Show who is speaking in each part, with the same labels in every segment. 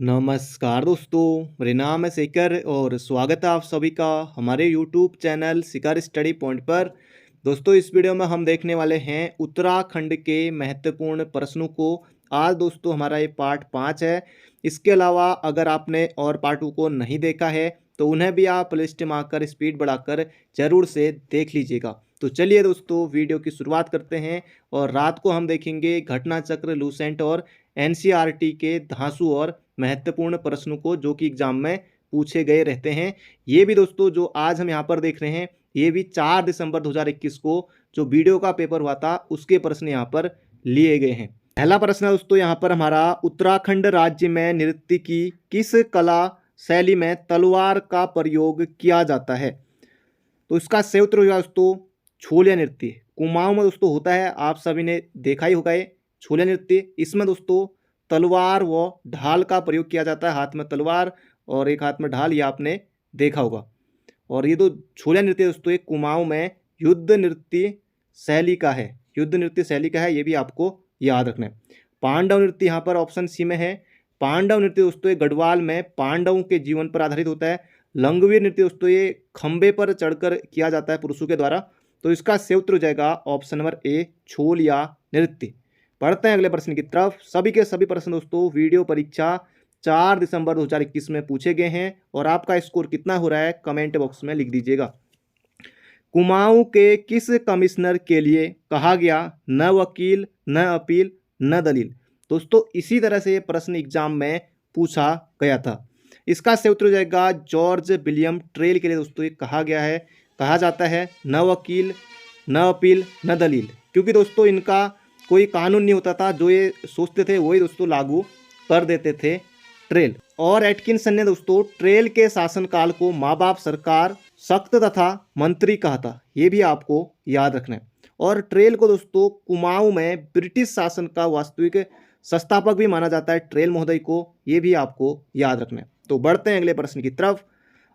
Speaker 1: नमस्कार दोस्तों, मेरा नाम है शेखर और स्वागत है आप सभी का हमारे YouTube चैनल शिखर स्टडी पॉइंट पर। दोस्तों, इस वीडियो में हम देखने वाले हैं उत्तराखंड के महत्वपूर्ण प्रश्नों को। आज दोस्तों हमारा ये पार्ट 5 है। इसके अलावा अगर आपने और पार्टों को नहीं देखा है तो उन्हें भी आप लिस्ट में आकर स्पीड बढ़ाकर जरूर से देख लीजिएगा। तो चलिए दोस्तों, वीडियो की शुरुआत करते हैं और रात को हम देखेंगे घटना चक्र, लूसेंट और एनसीईआरटी के धांसू और महत्वपूर्ण प्रश्नों को जो कि एग्जाम में पूछे गए रहते हैं। ये भी दोस्तों जो आज हम यहाँ पर देख रहे हैं ये भी 4 दिसंबर 2021 को जो वीडियो का पेपर हुआ था उसके प्रश्न यहाँ पर लिए गए हैं। पहला प्रश्न है दोस्तों यहाँ पर हमारा, उत्तराखंड राज्य में नृत्य की किस कला शैली में तलवार का प्रयोग किया जाता है? तो इसका सही उत्तर होगा दोस्तों छोलिया नृत्य। कुमाऊं में दोस्तों होता है, आप सभी ने देखा ही होगा ये छोलिया नृत्य। इसमें दोस्तों तलवार व ढाल का प्रयोग किया जाता है, हाथ में तलवार और एक हाथ में ढाल, ये आपने देखा होगा। और ये छोलिया नृत्य दोस्तों एक कुमाऊं में युद्ध नृत्य शैली का है, युद्ध नृत्य शैली का है, ये भी आपको याद रखना है। पांडव नृत्य यहाँ पर ऑप्शन सी में है। पांडव नृत्य दोस्तों ये गढ़वाल में पांडवों के जीवन पर आधारित होता है। लंगवीर नृत्य दोस्तों ये खंबे पर चढ़कर किया जाता है पुरुषों के द्वारा। तो इसका सही उत्तर हो जाएगा ऑप्शन नंबर ए, छोलिया नृत्य। पढ़ते हैं अगले प्रश्न की तरफ। सभी के सभी प्रश्न दोस्तों वीडियो परीक्षा 4 दिसंबर 2021 में पूछे गए हैं और आपका स्कोर कितना हो रहा है कमेंट बॉक्स में लिख दीजिएगा। कुमाऊं के किस कमिश्नर के लिए कहा गया न वकील न अपील न दलील? दोस्तों इसी तरह से ये प्रश्न एग्जाम में पूछा गया था। इसका सही उत्तर हो जाएगा जॉर्ज विलियम ट्रेल के लिए दोस्तों ये कहा जाता है न वकील न अपील न दलील, क्योंकि दोस्तों इनका कोई कानून नहीं होता था, जो ये सोचते थे वही दोस्तों लागू कर देते थे ट्रेल। और एटकिंसन ने दोस्तों ट्रेल के शासनकाल को माँ बाप सरकार, सख्त तथा मंत्री कहा था, ये भी आपको याद रखना है। और ट्रेल को दोस्तों कुमाऊं में ब्रिटिश शासन का वास्तविक संस्थापक भी माना जाता है, ट्रेल महोदय को, ये भी आपको याद रखना है। तो बढ़ते हैं अगले प्रश्न की तरफ।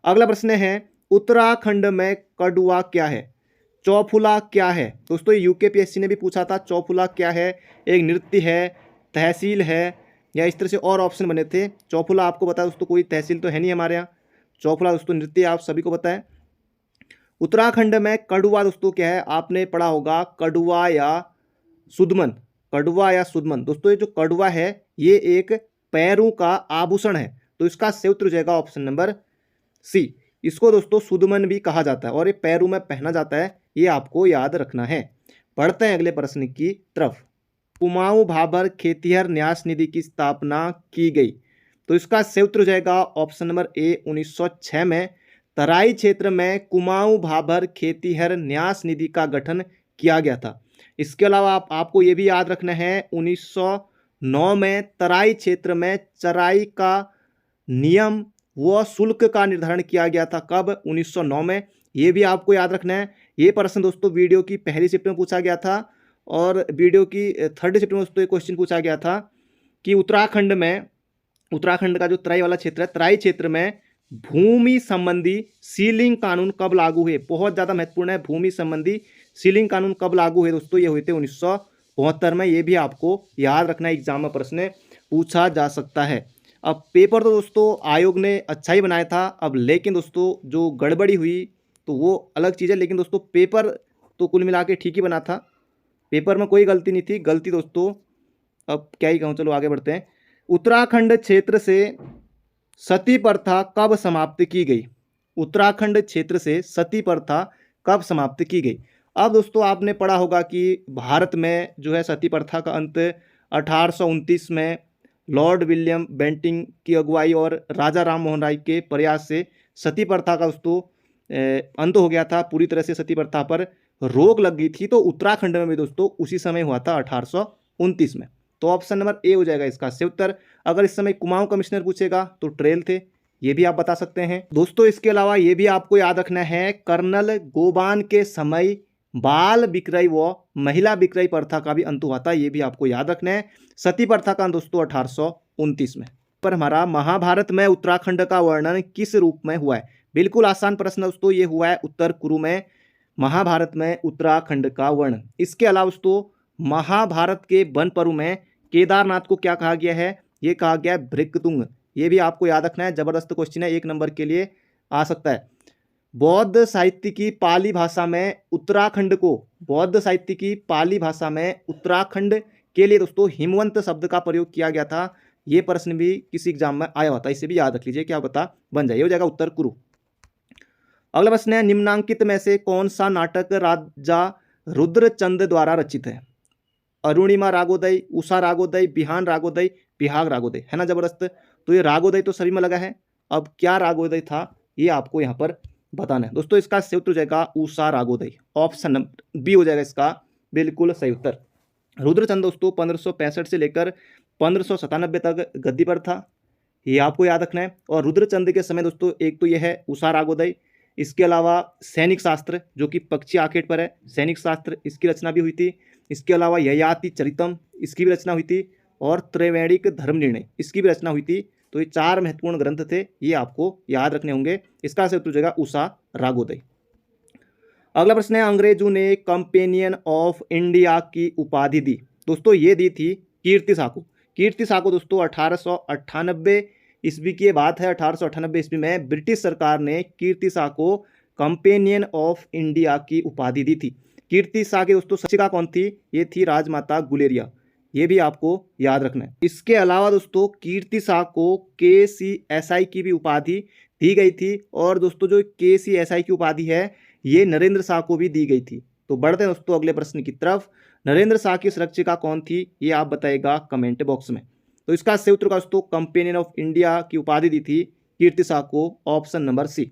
Speaker 1: अगला प्रश्न है, उत्तराखंड में कड़वा क्या है? चौफुला क्या है? दोस्तों यूकेपीएससी ने भी पूछा था चौफुला क्या है, एक नृत्य है, तहसील है, या इस तरह से और ऑप्शन बने थे। चौफुला आपको पता है दोस्तों कोई तहसील तो है नहीं हमारे यहाँ, चौफुला दोस्तों नृत्य आप सभी को पता है। उत्तराखंड में कड़वा दोस्तों क्या है, आपने पढ़ा होगा कड़वा या सुदमन, कड़वा या सुदमन। दोस्तों ये जो कड़वा है ये एक पैरों का आभूषण है, तो इसका सही उत्तर हो जाएगा ऑप्शन नंबर सी। इसको दोस्तों सुदमन भी कहा जाता है और ये पैरों में पहना जाता है, ये आपको याद रखना है। पढ़ते हैं अगले प्रश्न की तरफ। कुमाऊं भाबर खेतिहर न्यास निधि की स्थापना की गई? तो इसका सही उत्तर हो जाएगा ऑप्शन नंबर ए, 1906 में तराई क्षेत्र में कुमाऊं भाबर खेतिहर न्यास निधि का गठन किया गया था। इसके अलावा आपको ये भी याद रखना है 1909 में तराई क्षेत्र में चराई का नियम व शुल्क का निर्धारण किया गया था। कब? 1909 में, ये भी आपको याद रखना है। ये प्रश्न दोस्तों वीडियो की पहली शिफ्ट में पूछा गया था और वीडियो की थर्ड शिफ्ट में दोस्तों एक क्वेश्चन पूछा गया था कि उत्तराखंड का जो तराई वाला क्षेत्र है, तराई क्षेत्र में भूमि संबंधी सीलिंग कानून कब लागू हुए? बहुत ज़्यादा महत्वपूर्ण है, भूमि संबंधी सीलिंग कानून कब लागू हुए दोस्तों? ये हुए थे 1972 में, ये भी आपको याद रखना है, एग्जाम में प्रश्न पूछा जा सकता है। अब पेपर तो दोस्तों आयोग ने अच्छा ही बनाया था, अब लेकिन दोस्तों जो गड़बड़ी हुई तो वो अलग चीज़ है, लेकिन दोस्तों पेपर तो कुल मिला के ठीक ही बना था, पेपर में कोई गलती नहीं थी। गलती दोस्तों अब क्या ही कहूँ, चलो आगे बढ़ते हैं। उत्तराखंड क्षेत्र से सती प्रथा कब समाप्त की गई? उत्तराखंड क्षेत्र से सती प्रथा कब समाप्त की गई? अब दोस्तों आपने पढ़ा होगा कि भारत में जो है सती प्रथा का अंत 1829 में लॉर्ड विलियम बेंटिंग की अगुवाई और राजा राम मोहन राय के प्रयास से सती प्रथा का दोस्तों अंत हो गया था, पूरी तरह से सती प्रथा पर रोक लग गई थी। तो उत्तराखंड में भी दोस्तों उसी समय हुआ था 1829 में। तो ऑप्शन नंबर ए हो जाएगा इसका सही उत्तर। अगर इस समय कुमाऊं कमिश्नर पूछेगा तो ट्रेल थे, ये भी आप बता सकते हैं दोस्तों। इसके अलावा ये भी आपको याद रखना है कर्नल गोबान के समय बाल विक्रय व महिला विक्रय प्रथा का भी अंत हुआ था, ये भी आपको याद रखना है। सती प्रथा का दोस्तों 1829 में। पर हमारा महाभारत में उत्तराखंड का वर्णन किस रूप में हुआ है? बिल्कुल आसान प्रश्न दोस्तों, ये हुआ है उत्तर कुरु में महाभारत में उत्तराखंड का वर्णन। इसके अलावा दोस्तों महाभारत के वन पर्व में केदारनाथ को क्या कहा गया है? ये कहा गया है भृगतुंग, ये भी आपको याद रखना है, जबरदस्त क्वेश्चन है, 1 नंबर के लिए आ सकता है। बौद्ध साहित्य की पाली भाषा में उत्तराखंड को, बौद्ध साहित्य की पाली भाषा में उत्तराखंड के लिए दोस्तों हिमवंत शब्द का प्रयोग किया गया था। ये प्रश्न भी किसी एग्जाम में आया होता है, इसे भी याद रख लीजिए, क्या पता बन जाए, हो जाएगा उत्तर कुरु। अगला प्रश्न है, निम्नांकित में से कौन सा नाटक राजा रुद्रचंद द्वारा रचित है? अरुणिमा रागोदय, उषा रागोदय, बिहान रागोदय, बिहाग रागोदय, है ना जबरदस्त। तो ये रागोदय तो सभी में लगा है, अब क्या रागोदय था ये आपको यहाँ पर बताना है दोस्तों। इसका सही उत्तर हो जाएगा उषा रागोदय, ऑप्शन नंबर बी हो जाएगा इसका बिल्कुल सही उत्तर। रुद्रचंद दोस्तों 1565 से लेकर 1597 तक गद्दी पर था, ये आपको याद रखना है। और रुद्रचंद के समय दोस्तों एक तो यह है उषा रागोदय, इसके अलावा सैनिक शास्त्र जो कि पक्षी आखेट पर है, सैनिक शास्त्र इसकी रचना भी हुई थी। इसके अलावा ययाति चरितम इसकी भी रचना हुई थी, और त्रैवेणिक धर्म निर्णय इसकी भी रचना हुई थी। तो ये 4 महत्वपूर्ण ग्रंथ थे, ये आपको याद रखने होंगे। इसका सही उत्तर हो जाएगा उषा रागोदय। अगला प्रश्न है, अंग्रेजों ने कंपेनियन ऑफ इंडिया की उपाधि दी। दोस्तों ये दी थी कीर्ति साको। कीर्ति साको दोस्तों 1898 ईस्वी की बात है। 1898 ईस्वी में ब्रिटिश सरकार ने कीर्ति शाह को कंपेनियन ऑफ इंडिया की उपाधि दी थी। कीर्ति शाह की दोस्तों शिक्षिका कौन थी? ये थी राजमाता गुलेरिया, ये भी आपको याद रखना है। इसके अलावा दोस्तों कीर्ति शाह को KCSI की भी उपाधि दी गई थी, और दोस्तों जो KCSI की उपाधि है ये नरेंद्र शाह को भी दी गई थी। तो बढ़ते हैं दोस्तों अगले प्रश्न की तरफ। नरेंद्र शाह की शिक्षिका कौन थी ये आप बताइएगा कमेंट बॉक्स में। तो इसका सही उत्तर दोस्तों कंपेनियन ऑफ इंडिया की उपाधि दी थी कीर्ति शाह को, ऑप्शन नंबर सी।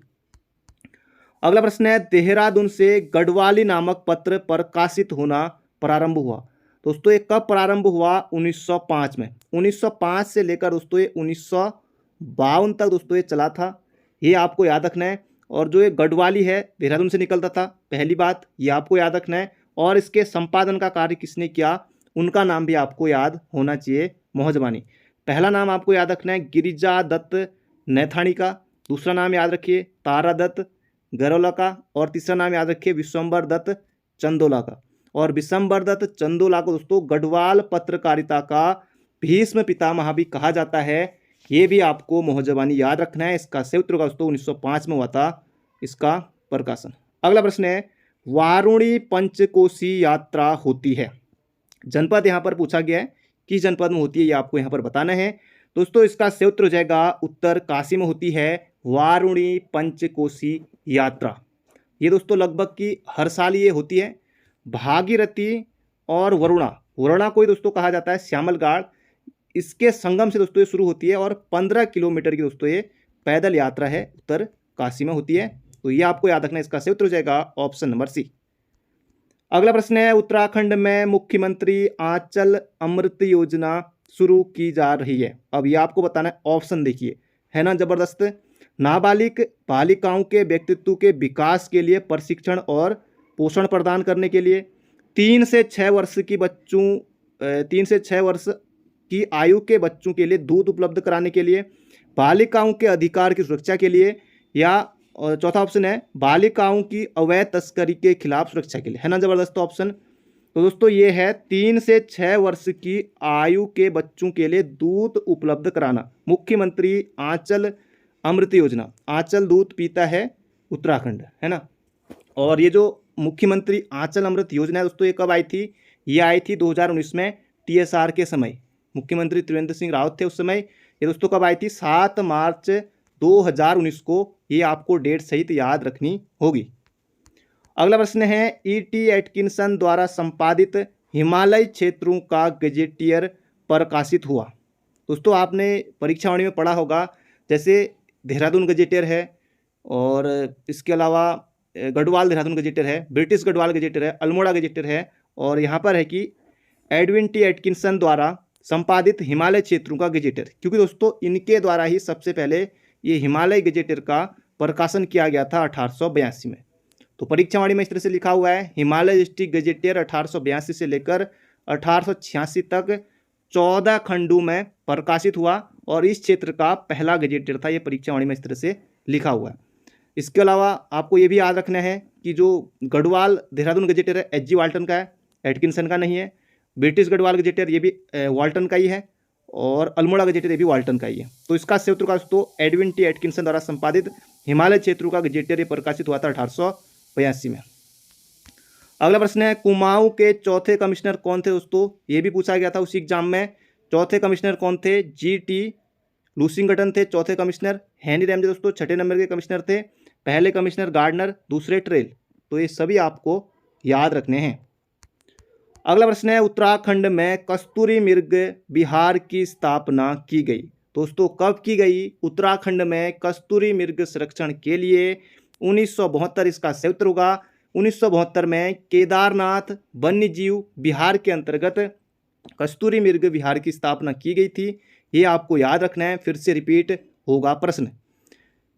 Speaker 1: अगला प्रश्न है, देहरादून से गढ़वाली नामक पत्र प्रकाशित होना प्रारंभ हुआ। दोस्तों ये कब प्रारंभ हुआ? 1905 में। 1905 से लेकर दोस्तों ये 1952 तक दोस्तों ये चला था, ये आपको याद रखना है। और जो ये गढ़वाली है देहरादून से निकलता था, पहली बात ये आपको याद रखना है। और इसके संपादन का कार्य किसने किया उनका नाम भी आपको याद होना चाहिए, मोहजबानी। पहला नाम आपको याद रखना है गिरिजा दत्त नैथाणी का, दूसरा नाम याद रखिए तारा दत्त गरोला का, और तीसरा नाम याद रखिए विश्वम्बर दत्त चंदोला का। और विश्वम्बर दत्त चंदोला को दोस्तों गढ़वाल पत्रकारिता का भीष्म पितामह भी कहा जाता है, ये भी आपको मोहजबानी याद रखना है। इसका सही उत्तर दोस्तों 1905 में हुआ था इसका प्रकाशन। अगला प्रश्न है, वारुणी पंचकोशी यात्रा होती है, जनपद यहाँ पर पूछा गया है, किस जनपद में होती है ये आपको यहाँ पर बताना है दोस्तों। इसका सही उत्तर हो जाएगा उत्तर काशी में होती है वारुणी पंचकोशी यात्रा। ये दोस्तों लगभग की हर साल ये होती है। भागीरथी और वरुणा, वरुणा को ही दोस्तों कहा जाता है श्यामलगाड़, इसके संगम से दोस्तों ये शुरू होती है, और 15 किलोमीटर की दोस्तों ये पैदल यात्रा है, उत्तर काशी में होती है। तो ये आपको याद रखना है, इसका सही उत्तर हो जाएगा ऑप्शन नंबर सी। अगला प्रश्न है, उत्तराखंड में मुख्यमंत्री आंचल अमृत योजना शुरू की जा रही है। अब ये आपको बताना है, ऑप्शन देखिए, है ना जबरदस्त। नाबालिग बालिकाओं के व्यक्तित्व के विकास के लिए प्रशिक्षण और पोषण प्रदान करने के लिए, 3 से 6 वर्ष की आयु के बच्चों के लिए दूध उपलब्ध कराने के लिए, बालिकाओं के अधिकार की सुरक्षा के लिए, या चौथा ऑप्शन है बालिकाओं की अवैध तस्करी के खिलाफ सुरक्षा के लिए, है ना जबरदस्त ऑप्शन। तो दोस्तों ये है 3 से 6 वर्ष की आयु के बच्चों के लिए दूध उपलब्ध कराना, मुख्यमंत्री आंचल अमृत योजना। आंचल दूध पीता है उत्तराखंड, है ना। और ये जो मुख्यमंत्री आंचल अमृत योजना है दोस्तों, ये कब आई थी? ये आई थी 2019 में TSR के समय, मुख्यमंत्री त्रिवेंद्र सिंह रावत थे उस समय। ये दोस्तों कब आई थी? 7 मार्च 2019 को, ये आपको डेट सहित याद रखनी होगी। अगला प्रश्न है, E.T. एटकिंसन द्वारा संपादित हिमालय क्षेत्रों का गजेटियर प्रकाशित हुआ। दोस्तों आपने परीक्षावाणी में पढ़ा होगा, जैसे देहरादून गजेटियर है, और इसके अलावा गढ़वाल देहरादून गजेटियर है, ब्रिटिश गढ़वाल गजेटियर है, अल्मोड़ा गजेटियर है, और यहाँ पर है कि एडविन T. एटकिंसन द्वारा संपादित हिमालय क्षेत्रों का गजेटियर, क्योंकि दोस्तों इनके द्वारा ही सबसे पहले ये हिमालय गजेटियर का प्रकाशन किया गया था 1882 में। तो परीक्षावाणी में इस तरह से लिखा हुआ है, हिमालय डिस्ट्रिक्ट गजेटियर 1882 से लेकर 1886 तक 14 खंडों में प्रकाशित हुआ, और इस क्षेत्र का पहला गजेटियर था। ये परीक्षावाणी में इस तरह से लिखा हुआ है। इसके अलावा आपको ये भी याद रखना है कि जो गढ़वाल देहरादून गजेटियर है H.G. वाल्टन का है, एटकिंसन का नहीं है। ब्रिटिश गढ़वाल गजेटियर ये भी वाल्टन का ही है। और अल्मोड़ा गजेटियर ये भी वाल्टन का ही है। तो इसका संयुक्त रूप दोस्तों एडविन टी एटकिंसन द्वारा संपादित हिमालय क्षेत्रों का गजेटियर प्रकाशित हुआ था 1882 में। अगला प्रश्न है कुमाऊं के चौथे कमिश्नर कौन थे दोस्तों, ये भी पूछा गया था उसी एग्जाम में। चौथे कमिश्नर कौन थे? GT लूसिंगटन थे चौथे कमिश्नर। हेनरी रैमजे दोस्तों छठे नंबर के कमिश्नर थे। पहले कमिश्नर गार्डनर, दूसरे ट्रेल। तो ये सभी आपको याद रखने हैं। अगला प्रश्न है उत्तराखंड में कस्तूरी मृग विहार की स्थापना की गई। दोस्तों कब की गई? उत्तराखंड में कस्तूरी मृग संरक्षण के लिए 1972 इसका सही उत्तर होगा। 1972 में केदारनाथ वन्य जीव विहार के अंतर्गत कस्तूरी मृग विहार की स्थापना की गई थी। ये आपको याद रखना है, फिर से रिपीट होगा प्रश्न।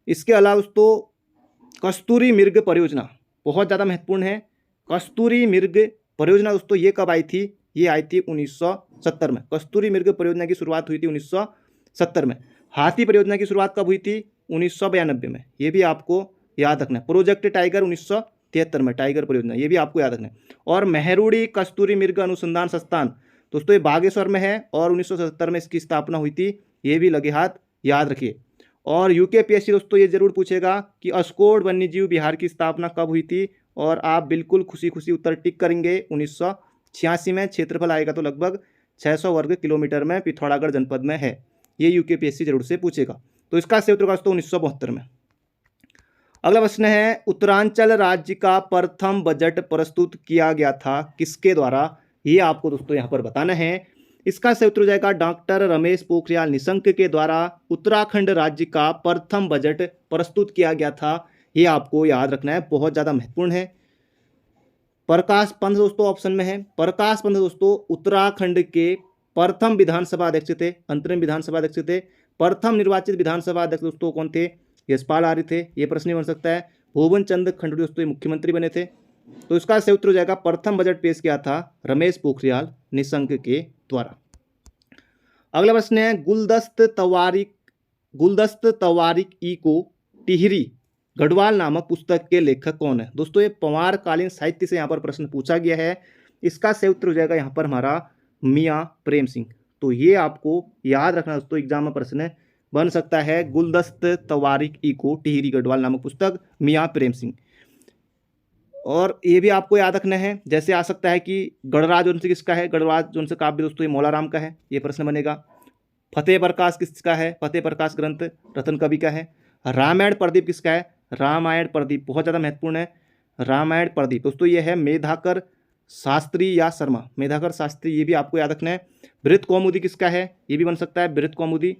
Speaker 1: इसके अलावा दोस्तों कस्तूरी मृग परियोजना बहुत ज़्यादा महत्वपूर्ण है। कस्तूरी मृग परियोजना दोस्तों ये कब आई थी? ये आई थी 1970 में। कस्तूरी मृग परियोजना की शुरुआत हुई थी 1970 में। हाथी परियोजना की शुरुआत कब हुई थी? 1992 में। ये भी आपको याद रखना है। प्रोजेक्ट टाइगर 1973 में, टाइगर परियोजना, ये भी आपको याद रखना है। और मेहरुड़ी कस्तूरी मृग अनुसंधान संस्थान दोस्तों ये बागेश्वर में है और 1977 में इसकी स्थापना हुई थी। ये भी लगे हाथ याद रखिए। और UKPSC दोस्तों ये जरूर पूछेगा कि अस्कोड वन्यजीव विहार की स्थापना कब हुई थी, और आप बिल्कुल खुशी खुशी उत्तर टिक करेंगे 1986 में। क्षेत्रफल आएगा तो लगभग 600 वर्ग किलोमीटर में, पिथौरागढ़ जनपद में है। ये UKPSC जरूर से पूछेगा। तो इसका सही उत्तर होगा दोस्तों 1972 में। अगला प्रश्न है उत्तरांचल राज्य का प्रथम बजट प्रस्तुत किया गया था किसके द्वारा? ये आपको दोस्तों यहाँ पर बताना है। इसका सही उत्तर हो जाएगा डॉक्टर रमेश पोखरियाल निशंक के द्वारा उत्तराखंड राज्य का प्रथम बजट प्रस्तुत किया गया था। ये आपको याद रखना है, बहुत ज़्यादा महत्वपूर्ण है। प्रकाश पंत दोस्तों ऑप्शन में है। प्रकाश पंत दोस्तों उत्तराखंड के प्रथम विधानसभा अध्यक्ष थे, अंतरिम विधानसभा अध्यक्ष थे। प्रथम निर्वाचित विधानसभा अध्यक्ष दोस्तों कौन थे? यशपाल आर्य थे। ये प्रश्न बन सकता है। भुवन चंद खंडूरी दोस्तों मुख्यमंत्री बने थे। तो इसका सही उत्तर हो जाएगा प्रथम बजट पेश किया था रमेश पोखरियाल निशंक के द्वारा। अगला प्रश्न है गुलदस्त तवारिक ई को टिहरी गढ़वाल नामक पुस्तक के लेखक कौन है? दोस्तों ये पंवारकालीन साहित्य से यहाँ पर प्रश्न पूछा गया है। इसका सही उत्तर हो जाएगा यहाँ पर हमारा मियाँ प्रेम सिंह। तो ये आपको याद रखना दोस्तों, एग्जाम में प्रश्न बन सकता है। गुलदस्त तवारिक ई को टिहरी गढ़वाल नामक पुस्तक मियाँ प्रेम सिंह। और ये भी आपको याद रखना है, जैसे आ सकता है कि गणराज वंश किसका है? गणराज वंश काव्य दोस्तों ये मौलाराम का है। ये प्रश्न बनेगा। फतेह प्रकाश किसका है? फतेह प्रकाश ग्रंथ रतन कवि का है। रामायण प्रदीप किसका है? रामायण प्रदीप बहुत ज़्यादा महत्वपूर्ण है। रामायण प्रदीप दोस्तों ये है मेधाकर शास्त्री या शर्मा, मेधाकर शास्त्री, ये भी आपको याद रखना है। बृहत कौमुदी किसका है? ये भी बन सकता है बृहत कौमुदी।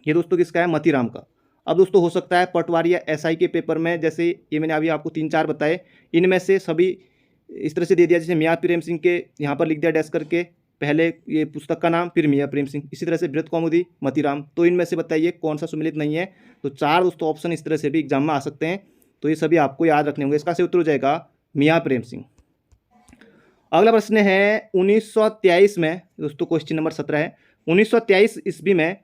Speaker 1: ये दोस्तों किसका है? मतीराम का। अब दोस्तों हो सकता है पटवारी या SI के पेपर में, जैसे ये मैंने अभी आपको 3-4 बताए, इनमें से सभी इस तरह से दे दिया, जैसे मियाँ प्रेम सिंह के यहाँ पर लिख दिया डैश करके, पहले ये पुस्तक का नाम फिर मियाँ प्रेम सिंह, इसी तरह से बृहत कौमुदी, मतीराम। तो इनमें से बताइए कौन सा सुमिलित नहीं है? तो 4 दोस्तों ऑप्शन इस तरह से भी एग्जाम में आ सकते हैं। तो ये सभी आपको याद रखने होंगे। इसका सही उत्तर हो जाएगा मियाँ प्रेम सिंह। अगला प्रश्न है 1923 में दोस्तों, क्वेश्चन नंबर 17 है। 1923 ईस्वी में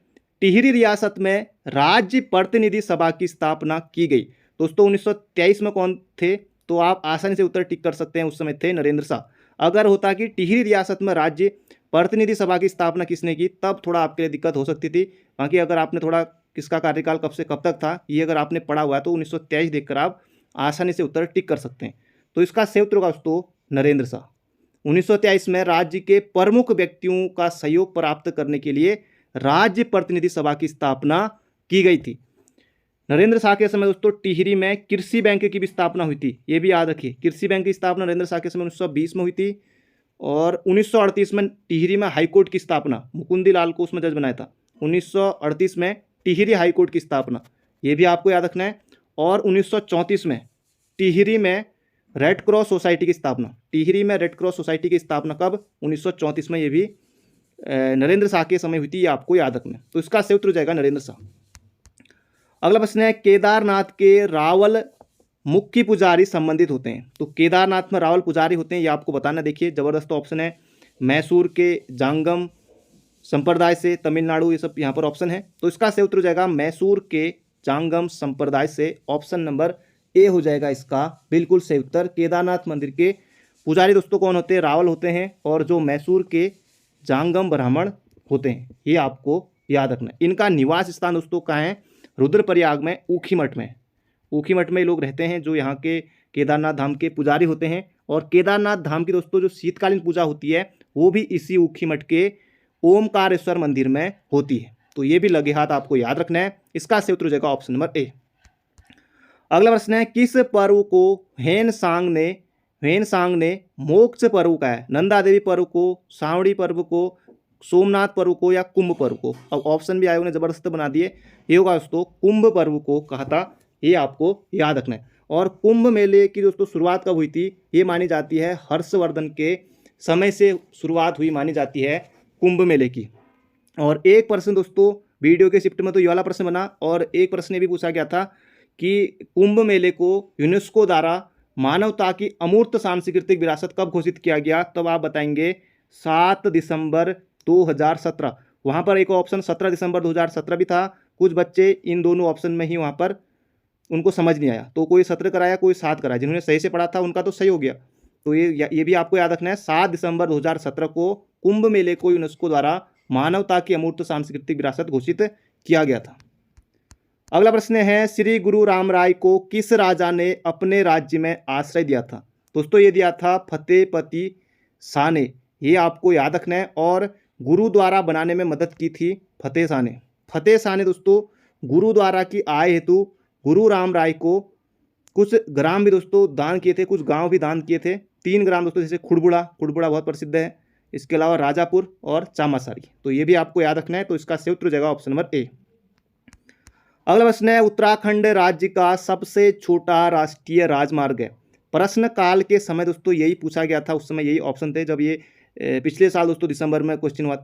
Speaker 1: टिहरी रियासत में राज्य प्रतिनिधि सभा की स्थापना की गई। दोस्तों 1923 में कौन थे? तो आप आसानी से उत्तर टिक कर सकते हैं। उस समय थे नरेंद्र शाह। अगर होता कि टिहरी रियासत में राज्य प्रतिनिधि सभा की स्थापना किसने की, तब थोड़ा आपके लिए दिक्कत हो सकती थी। बाकी अगर आपने थोड़ा किसका कार्यकाल कब से कब तक था, ये अगर आपने पढ़ा हुआ है तो 1923 देखकर आप आसानी से उत्तर टिक कर सकते हैं। तो इसका सही उत्तर होगा दोस्तों नरेंद्र शाह। 1923 में राज्य के प्रमुख व्यक्तियों का सहयोग प्राप्त करने के लिए राज्य प्रतिनिधि सभा की स्थापना की गई थी। नरेंद्र शाह के समय दोस्तों टिहरी में कृषि बैंक की भी स्थापना हुई थी। ये भी याद रखिए, कृषि बैंक की स्थापना नरेंद्र शाह के समय 1920 में हुई थी। और 1938 में टिहरी में हाईकोर्ट की स्थापना, मुकुंदी लाल को उसमें जज बनाया था। 1938 में टिहरी हाईकोर्ट की स्थापना, ये भी आपको याद रखना है। और 1934 में टिहरी में रेड क्रॉस सोसाइटी की स्थापना। टिहरी में रेड क्रॉस सोसाइटी की स्थापना कब? 1934 में। ये भी नरेंद्र शाह के समय हुई थी, ये आपको याद रखना है। तो इसका सही उत्तर हो जाएगा नरेंद्र शाह। अगला प्रश्न है केदारनाथ के रावल मुख्य पुजारी संबंधित होते हैं। तो केदारनाथ में रावल पुजारी होते हैं, ये आपको बताना। देखिए जबरदस्त ऑप्शन है। मैसूर के जांगम संप्रदाय से, तमिलनाडु, ये सब यहाँ पर ऑप्शन है। तो इसका सही उत्तर हो जाएगा मैसूर के जांगम संप्रदाय से। ऑप्शन नंबर ए हो जाएगा इसका बिल्कुल सही उत्तर। केदारनाथ मंदिर के पुजारी दोस्तों कौन होते हैं? रावल होते हैं। और जो मैसूर के जांगम ब्राह्मण होते हैं, ये आपको याद रखना है। इनका निवास स्थान दोस्तों कहाँ है? रुद्रप्रयाग में ऊखीमठ में। ऊखीमठ में लोग रहते हैं जो यहाँ के केदारनाथ धाम के पुजारी होते हैं। और केदारनाथ धाम की दोस्तों जो शीतकालीन पूजा होती है वो भी इसी ऊखीमठ के ओमकारेश्वर मंदिर में होती है। तो ये भी लगे हाथ आपको याद रखना है। इसका सही उत्तर हो जाएगा ऑप्शन नंबर ए। अगला प्रश्न है, किस पर्व को हेनसांग ने मोक्ष पर्व का है? नंदा देवी पर्व को, सावड़ी पर्व को, सोमनाथ पर्व को या कुंभ पर्व को? अब ऑप्शन भी आयोग ने जबरदस्त बना दिए। ये होगा दोस्तों कुंभ पर्व को कहा था, ये आपको याद रखना है। और कुंभ मेले की दोस्तों शुरुआत कब हुई थी? ये मानी जाती है हर्षवर्धन के समय से शुरुआत हुई मानी जाती है कुंभ मेले की। और एक प्रश्न दोस्तों वीडियो के शिफ्ट में तो ये वाला प्रश्न बना, और एक प्रश्न ये भी पूछा गया था कि कुंभ मेले को यूनेस्को द्वारा मानवता की अमूर्त सांस्कृतिक विरासत कब घोषित किया गया? तब आप बताएंगे 7 दिसंबर 2017। वहाँ पर एक ऑप्शन 17 दिसंबर 2017 भी था। कुछ बच्चे इन दोनों ऑप्शन में ही वहाँ पर उनको समझ नहीं आया, तो कोई 17 कराया कोई 7 कराया। जिन्होंने सही से पढ़ा था उनका तो सही हो गया। तो ये भी आपको याद रखना है, 7 दिसंबर 2017 को कुंभ मेले को यूनेस्को द्वारा मानवता की अमूर्त सांस्कृतिक विरासत घोषित किया गया था। अगला प्रश्न है, श्री गुरु राम राय को किस राजा ने अपने राज्य में आश्रय दिया था? दोस्तों ये दिया था फतेहपति शाह ने, ये आपको याद रखना है। और गुरुद्वारा बनाने में मदद की थी फतेह शाह ने। फतेह शाह ने दोस्तों गुरुद्वारा की आय हेतु गुरु राम राय को कुछ ग्राम भी दोस्तों दान किए थे, कुछ गांव भी दान किए थे। 3 ग्राम दोस्तों, जैसे खुड़बुड़ा बहुत प्रसिद्ध है, इसके अलावा राजापुर और चामासारी। तो ये भी आपको याद रखना है। तो इसका सही उत्तर हो जाएगा ऑप्शन नंबर ए। अगला प्रश्न है, उत्तराखंड राज्य का सबसे छोटा राष्ट्रीय राजमार्ग है? प्रश्न काल के समय दोस्तों यही पूछा गया था, उस समय यही ऑप्शन थे जब ये पिछले साल दोस्तों दिसंबर में क्वेश्चन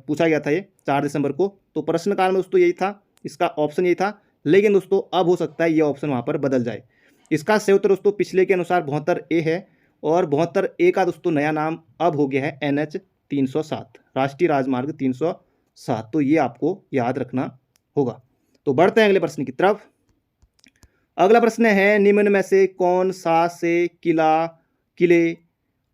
Speaker 1: पूछा गया था, ये 4 दिसंबर को। तो प्रश्न काल में दोस्तों यही था, इसका ऑप्शन यही था। लेकिन दोस्तों अब हो सकता है ये ऑप्शन वहाँ पर बदल जाए। इसका सही उत्तर दोस्तों पिछले के अनुसार 72A है, और 72A का दोस्तों नया नाम अब हो गया है NH 307, राष्ट्रीय राजमार्ग 307। तो ये आपको याद रखना होगा। तो बढ़ते हैं अगले प्रश्न की तरफ। अगला प्रश्न है, निम्न में से कौन सा से किले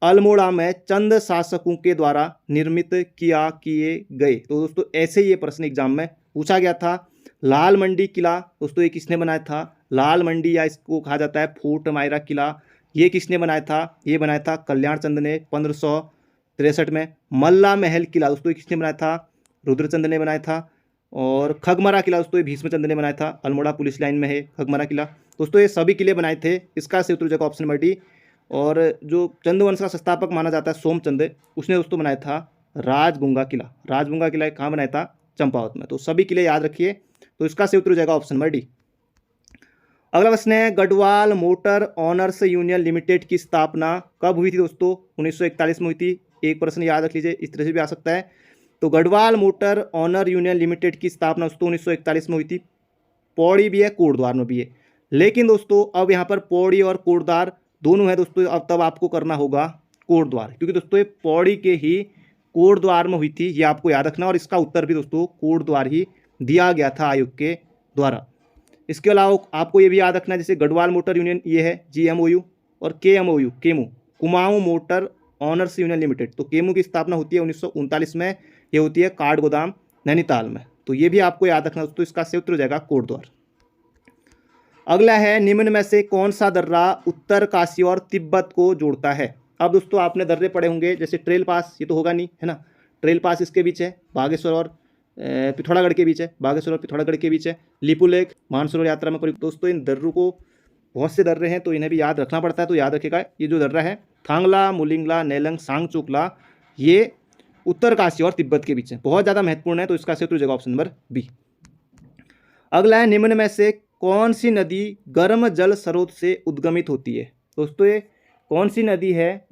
Speaker 1: अल्मोड़ा में चंद शासकों के द्वारा निर्मित किए गए? तो दोस्तों ऐसे ये प्रश्न एग्जाम में पूछा गया था। लाल मंडी किला दोस्तों ये किसने बनाया था? लाल मंडी या इसको कहा जाता है फोर्ट मायरा किला, ये किसने बनाया था? ये बनाया था कल्याण चंद ने 1563 में। मल्ला महल किला दोस्तों ये किसने बनाया था? रुद्रचंद ने बनाया था। और खगमरा किला दोस्तों ये भीष्मचंद ने बनाया था, अल्मोड़ा पुलिस लाइन में है खगमरा किला। दोस्तों ये सभी किले बनाए थे। इसका सही उत्तर हो जाएगा ऑप्शन नंबर डी। और जो चंद वंश का संस्थापक माना जाता है सोमचंद, उसने दोस्तों बनाया था राजगुंगा किला। राजगुंगा किला कहाँ बनाया था? चंपावत में। तो सभी किले याद रखिए। तो इसका सही उत्तर हो जाएगा ऑप्शन नंबर डी। अगला प्रश्न है, Garhwal motor honours union Limited की स्थापना कब हुई थी दोस्तों? 1941 में हुई थी। एक प्रश्न याद रख लीजिए, इस तरह से भी आ सकता है। तो Garhwal Motor Owner Union Limited की स्थापना दोस्तों 1941 में हुई थी। पौड़ी भी है, कोटद्वार में भी है। लेकिन दोस्तों अब यहाँ पर पौड़ी और कोटद्वार दोनों है दोस्तों। अब तब आपको करना होगा कोटद्वार, क्योंकि दोस्तों ये पौड़ी के ही कोटद्वार में हुई थी, ये आपको याद रखना। और इसका उत्तर भी दोस्तों कोटद्वार ही दिया गया था आयोग के द्वारा। इसके अलावा आपको ये भी याद रखना है, जैसे गढ़वाल मोटर यूनियन ये है GMOU, और KMOU Kumaon motor honours union limited. तो केमू की स्थापना होती है 1939 में, ये होती है काठगोदाम नैनीताल में। तो ये भी आपको याद रखना दोस्तों। इसका सही उत्तर हो जाएगा कोटद्वार। अगला है, निम्न में से कौन सा दर्रा उत्तरकाशी और तिब्बत को जोड़ता है? अब दोस्तों आपने दर्रे पढ़े होंगे, जैसे ट्रेल पास, ये तो होगा नहीं है ना। ट्रेल पास इसके बीच है, बागेश्वर और पिथौरागढ़ के बीच है, बागेश्वर और पिथौरागढ़ के बीच है। लिपू लेक मानसरोवर यात्रा में दोस्तों इन दर्रों को, बहुत से दर्रे हैं तो इन्हें भी याद रखना पड़ता है। तो याद रखिएगा, ये जो दर्रा है थांगला, मुलिंगला, नेलंग, सांगचोकला, ये उत्तरकाशी और तिब्बत के बीच है, बहुत ज़्यादा महत्वपूर्ण है। तो इसका सही उत्तर हो जाएगा ऑप्शन नंबर बी। अगला है, निम्न में से कौन सी नदी गर्म जल स्रोत से उद्गमित होती है? दोस्तों ये कौन सी नदी है?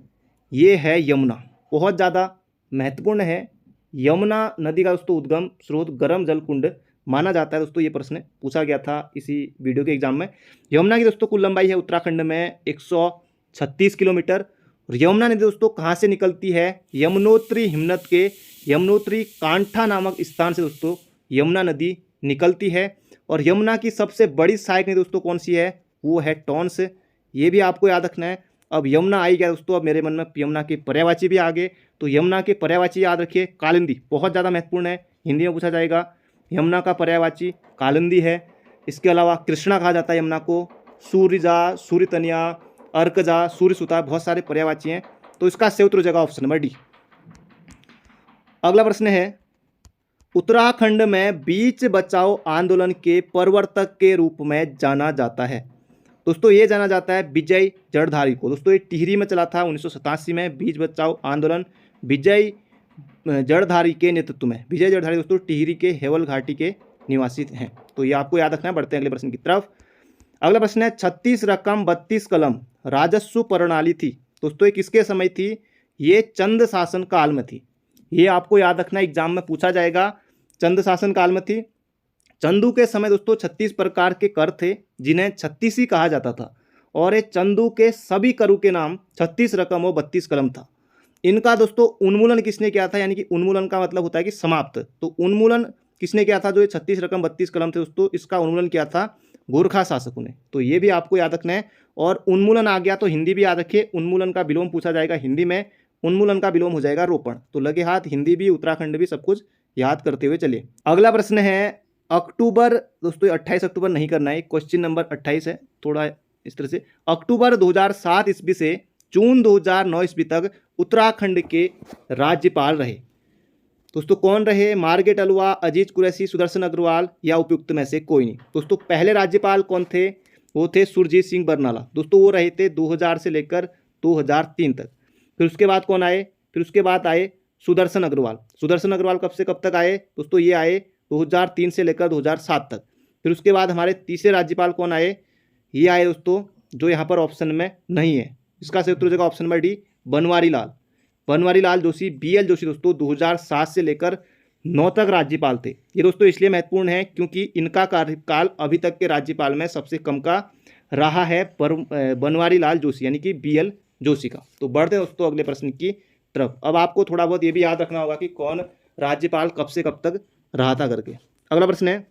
Speaker 1: ये है यमुना, बहुत ज़्यादा महत्वपूर्ण है। यमुना नदी का दोस्तों उद्गम स्रोत गर्म जल कुंड माना जाता है। दोस्तों ये प्रश्न पूछा गया था इसी वीडियो के एग्जाम में। यमुना की दोस्तों कुल लंबाई है उत्तराखंड में 136 किलोमीटर। और यमुना नदी दोस्तों कहाँ से निकलती है? यमुनोत्री हिमनद के यमुनोत्री कांठा नामक स्थान से दोस्तों यमुना नदी निकलती है। और यमुना की सबसे बड़ी सहायक नदी दोस्तों कौन सी है? वो है टॉन्स। ये भी आपको याद रखना है। अब यमुना आई गया दोस्तों, अब मेरे मन में यमुना के पर्यायवाची भी आ गए। तो यमुना के पर्यायवाची याद रखिए कालिंदी, बहुत ज़्यादा महत्वपूर्ण है, हिंदी में पूछा जाएगा। यमुना का पर्यायवाची कालिंदी है। इसके अलावा कृष्णा कहा जाता है यमुना को, सूर्यजा, सूर्यतनिया, अर्कजा, सूर्यसुता, बहुत सारे पर्यायवाची हैं। तो इसका सही उत्तर हो जाएगा ऑप्शन नंबर डी। अगला प्रश्न है, उत्तराखंड में बीच बचाओ आंदोलन के प्रवर्तक के रूप में जाना जाता है। दोस्तों ये जाना जाता है विजय जड़धारी को। दोस्तों ये टिहरी में चला था 1987 में बीच बचाओ आंदोलन, विजय जड़धारी के नेतृत्व में। विजय जड़धारी दोस्तों टिहरी के हेवल घाटी के निवासी हैं। तो ये आपको याद रखना है। बढ़ते हैं अगले प्रश्न की तरफ। अगला प्रश्न है, 36 रकम 32 कलम राजस्व प्रणाली थी। दोस्तों ये किसके समय थी? ये चंद शासन काल में थी। ये आपको याद रखना, एग्जाम में पूछा जाएगा। चंद शासन काल में थी। चंदू के समय दोस्तों 36 प्रकार के कर थे जिन्हें 36 ही कहा जाता था, और ये चंदू के सभी करों के नाम 36 रकम और 32 कलम था। इनका दोस्तों उन्मूलन किसने किया था? यानी कि उन्मूलन का मतलब होता है कि समाप्त। तो उन्मूलन किसने किया था? जो ये 36 रकम 32 कलम थे दोस्तों, इसका उन्मूलन किया था गोरखा शासकों ने। तो ये भी आपको याद रखना है। और उन्मूलन आ गया तो हिंदी भी याद रखिए, उन्मूलन का विलोम पूछा जाएगा हिंदी में, उन्मूलन का विलोम हो जाएगा रोपण। तो लगे हाथ, हिंदी भी, उत्तराखंड भी, सब कुछ याद करते हुए चलिए। अगला प्रश्न है, अक्टूबर, दोस्तों 28 अक्टूबर नहीं करना है, क्वेश्चन नंबर 28 है, थोड़ा इस तरह से। अक्टूबर 2007 ईस्वी से जून 2009 ईस्वी तक उत्तराखंड के राज्यपाल रहे। दोस्तों कौन रहे? मार्गरेट अल्वा, अजीज कुरैशी, सुदर्शन अग्रवाल या उपयुक्त में से कोई नहीं। दोस्तों पहले राज्यपाल कौन थे? वो थे सुरजीत सिंह बरनाला। दोस्तों वो रहे थे 2000 से लेकर 2003 तक। फिर उसके बाद कौन आए? फिर उसके बाद आए सुदर्शन अग्रवाल। सुदर्शन अग्रवाल कब से कब तक आए? दोस्तों ये आए 2003 से लेकर 2007 तक। फिर उसके बाद हमारे तीसरे राज्यपाल कौन आए? ये आए दोस्तों, जो यहाँ पर ऑप्शन में नहीं है। इसका सही उत्तर हो जाएगा option number D, Banwari Lal. Banwari Lal Joshi, BL Joshi दोस्तों 2007 से लेकर 9 तक राज्यपाल थे। ये दोस्तों इसलिए महत्वपूर्ण है क्योंकि इनका कार्यकाल अभी तक के राज्यपाल में सबसे कम का रहा है, बनवारी लाल जोशी यानी कि BL जोशी का। तो बढ़ते हैं दोस्तों अगले प्रश्न की तरफ। अब आपको थोड़ा बहुत ये भी याद रखना होगा कि कौन राज्यपाल कब से कब तक रहा था करके। अगला प्रश्न है,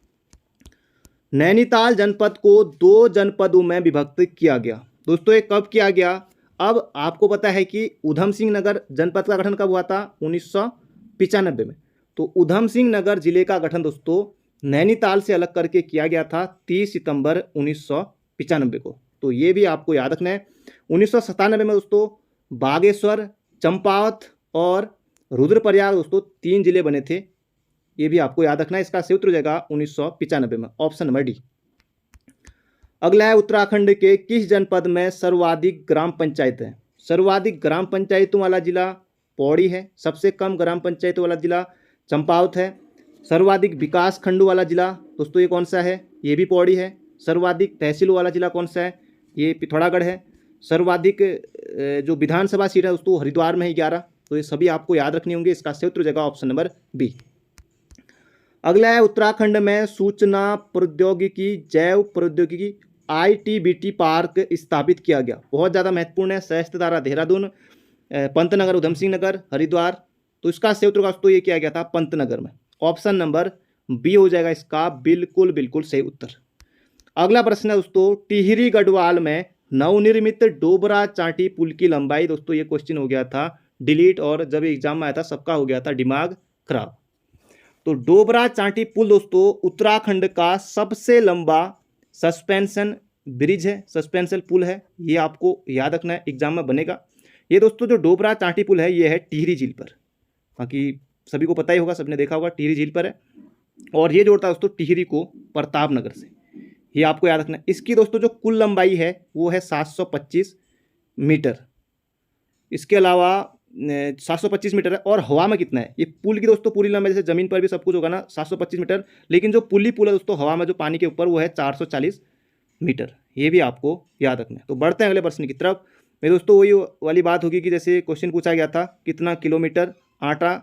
Speaker 1: नैनीताल जनपद को 2 जनपदों में विभक्त किया गया। दोस्तों ये कब किया गया? अब आपको पता है कि उधम सिंह नगर जनपद का गठन कब हुआ था? 1995 में। तो उधम सिंह नगर जिले का गठन दोस्तों नैनीताल से अलग करके किया गया था 30 सितंबर 1995 को। तो ये भी आपको याद रखना है। 1997 में दोस्तों बागेश्वर, चंपावत और रुद्रप्रयाग दोस्तों 3 जिले बने थे। ये भी आपको याद रखना है। इसका सही उत्तर हो जाएगा 1995 में, ऑप्शन नंबर डी। अगला है, उत्तराखंड के किस जनपद में सर्वाधिक ग्राम पंचायत है? सर्वाधिक ग्राम पंचायतों वाला जिला पौड़ी है। सबसे कम ग्राम पंचायतों वाला जिला चंपावत है। सर्वाधिक विकास खंडों वाला जिला दोस्तों ये कौन सा है? ये भी पौड़ी है। सर्वाधिक तहसीलों वाला जिला कौन सा है? ये पिथौरागढ़ है। सर्वाधिक जो विधानसभा सीट है दोस्तों हरिद्वार में ही 11। तो ये सभी आपको याद रखनी होंगे। इसका सही उत्तर हो जाएगा ऑप्शन नंबर बी। अगला है, उत्तराखंड में सूचना प्रौद्योगिकी, जैव प्रौद्योगिकी ITBT पार्क स्थापित किया गया। बहुत ज़्यादा महत्वपूर्ण है। सहस्त्रधारा देहरादून, पंतनगर उधम सिंह नगर, हरिद्वार। तो इसका सही उत्तर दोस्तों ये किया गया था पंतनगर में। ऑप्शन नंबर बी हो जाएगा इसका बिल्कुल बिल्कुल सही उत्तर। अगला प्रश्न है दोस्तों, टिहरी गढ़वाल में नवनिर्मित डोबरा चांटी पुल की लंबाई। दोस्तों ये क्वेश्चन हो गया था डिलीट, और जब एग्जाम में आया था सबका हो गया था दिमाग खराब। तो डोबरा चांटी पुल दोस्तों उत्तराखंड का सबसे लंबा सस्पेंशन ब्रिज है, सस्पेंशन पुल है। ये आपको याद रखना है, एग्जाम में बनेगा। ये दोस्तों जो डोबरा चांटी पुल है ये है टिहरी झील पर। बाकी सभी को पता ही होगा, सबने देखा होगा, टिहरी झील पर है। और ये जोड़ता है दोस्तों टिहरी को प्रताप नगर से। ये आपको याद रखना है। इसकी दोस्तों जो कुल लंबाई है वो है 725 मीटर। इसके अलावा 725 मीटर है। और हवा में कितना है? ये पुल की दोस्तों पूरी लंबाई, जैसे जमीन पर भी सब कुछ होगा ना 725 मीटर, लेकिन जो पुल है दोस्तों हवा में जो पानी के ऊपर वो है 440 मीटर। ये भी आपको याद रखना है। तो बढ़ते हैं अगले प्रश्न की तरफ। मेरे दोस्तों वही वाली बात होगी कि जैसे क्वेश्चन पूछा गया था कितना किलोमीटर आटा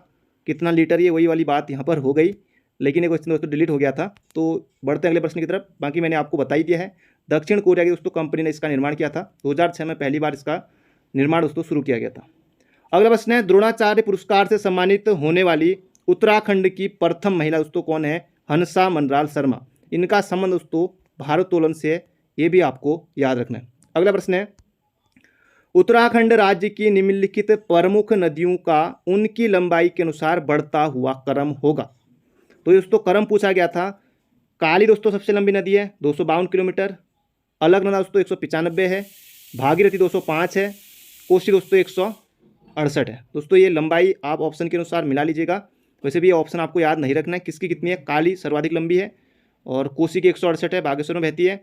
Speaker 1: कितना लीटर, ये वही वाली बात यहाँ पर हो गई, लेकिन ये क्वेश्चन दोस्तों डिलीट हो गया था। तो बढ़ते हैं अगले प्रश्न की तरफ। बाकी मैंने आपको बता ही दिया है। दक्षिण कोरिया की दोस्तों कंपनी ने इसका निर्माण किया था। 2006 में पहली बार इसका निर्माण दोस्तों शुरू किया गया था। अगला प्रश्न है, द्रोणाचार्य पुरस्कार से सम्मानित होने वाली उत्तराखंड की प्रथम महिला दोस्तों कौन है? हंसा मनराल शर्मा। इनका संबंध दोस्तों भारोत्तोलन से है। ये भी आपको याद रखना है। अगला प्रश्न है, उत्तराखंड राज्य की निम्नलिखित प्रमुख नदियों का उनकी लंबाई के अनुसार बढ़ता हुआ क्रम होगा। तो दोस्तों क्रम पूछा गया था। काली दोस्तों सबसे लंबी नदी है 252 किलोमीटर, अलकनंदा दोस्तों 195 है, भागीरथी 205 है, कोसी दोस्तों 168 है। दोस्तों ये लंबाई आप ऑप्शन के अनुसार मिला लीजिएगा। वैसे भी ये ऑप्शन आपको याद नहीं रखना है किसकी कितनी है। काली सर्वाधिक लंबी है और कोसी की 168 है, बागेश्वर में बहती है,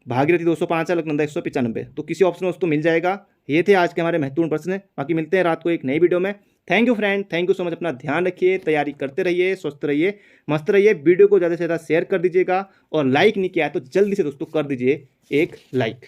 Speaker 1: भागीरथी 205 है, अलकनंदा 195। तो किसी ऑप्शन में दोस्तों मिल जाएगा। ये थे आज के हमारे महत्वपूर्ण प्रश्न। बाकी मिलते हैं रात को एक नई वीडियो में। Thank you friend, thank you so much. अपना ध्यान रखिए, तैयारी करते रहिए, स्वस्थ रहिए, मस्त रहिए। वीडियो को ज़्यादा से ज़्यादा शेयर कर दीजिएगा और लाइक नहीं किया है तो जल्दी से दोस्तों कर दीजिए एक लाइक।